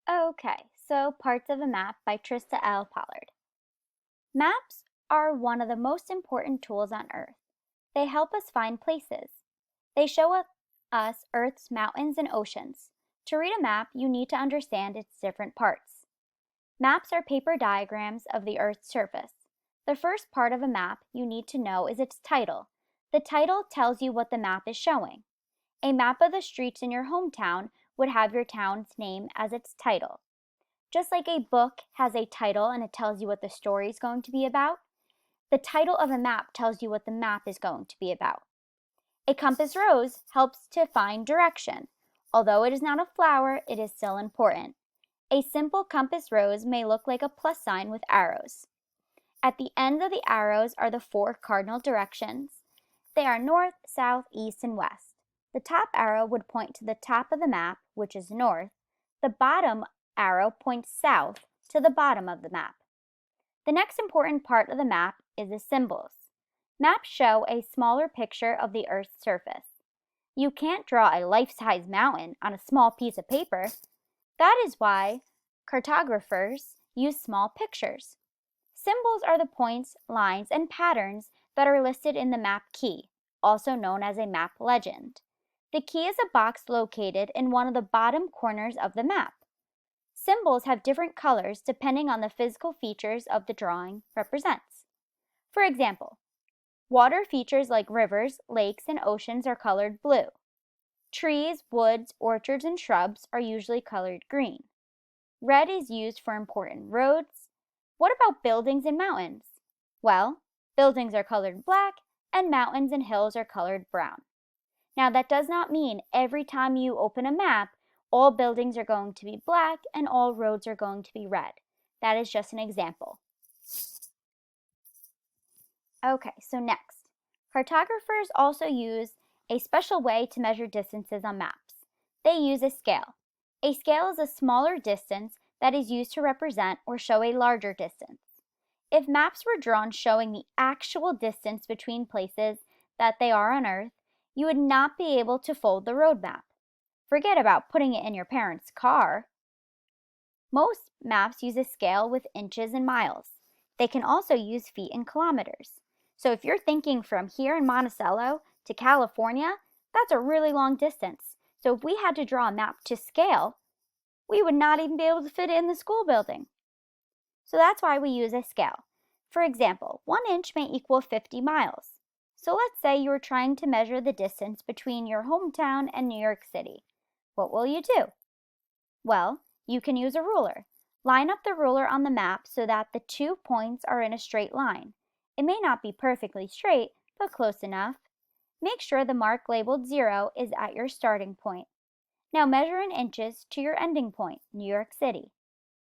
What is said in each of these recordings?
Okay, so Parts of a Map by Trista L. Pollard. Maps are one of the most important tools on Earth. They help us find places. They show us Earth's mountains and oceans. To read a map, you need to understand its different parts. Maps are paper diagrams of the Earth's surface. The first part of a map you need to know is its title. The title tells you what the map is showing. A map of the streets in your hometown would have your town's name as its title. Just like a book has a title and it tells you what the story is going to be about, the title of a map tells you what the map is going to be about. A compass rose helps to find direction. Although it is not a flower, it is still important. A simple compass rose may look like a plus sign with arrows. At the end of the arrows are the four cardinal directions. They are north, south, east, and west. The top arrow would point to the top of the map, which is north. The bottom arrow points south to the bottom of the map. The next important part of the map is the symbols. Maps show a smaller picture of the Earth's surface. You can't draw a life-size mountain on a small piece of paper. That is why cartographers use small pictures. Symbols are the points, lines, and patterns that are listed in the map key, also known as a map legend. The key is a box located in one of the bottom corners of the map. Symbols have different colors depending on the physical features of the drawing represents. For example, water features like rivers, lakes, and oceans are colored blue. Trees, woods, orchards, and shrubs are usually colored green. Red is used for important roads. What about buildings and mountains? Well, buildings are colored black and mountains and hills are colored brown. Now that does not mean every time you open a map, all buildings are going to be black and all roads are going to be red. That is just an example. Okay, so next, cartographers also use a special way to measure distances on maps. They use a scale. A scale is a smaller distance that is used to represent or show a larger distance. If maps were drawn showing the actual distance between places that they are on Earth, you would not be able to fold the road map. Forget about putting it in your parents' car. Most maps use a scale with inches and miles. They can also use feet and kilometers. So if you're thinking from here in Monticello to California, that's a really long distance. So if we had to draw a map to scale, we would not even be able to fit it in the school building. So that's why we use a scale. For example, 1 inch may equal 50 miles. So let's say you were trying to measure the distance between your hometown and New York City. What will you do? Well, you can use a ruler. Line up the ruler on the map so that the 2 points are in a straight line. It may not be perfectly straight, but close enough. Make sure the mark labeled 0 is at your starting point. Now measure in inches to your ending point, New York City.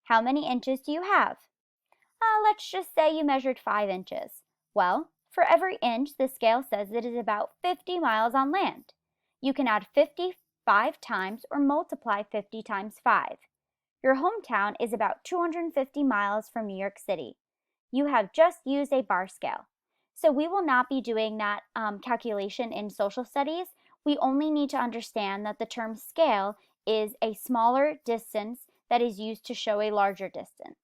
How many inches do you have? Let's just say you measured 5 inches. Well, for every inch, the scale says it is about 50 miles on land. You can add 50 5 times or multiply 50 times 5. Your hometown is about 250 miles from New York City. You have just used a bar scale. So we will not be doing that calculation in social studies. We only need to understand that the term scale is a smaller distance that is used to show a larger distance.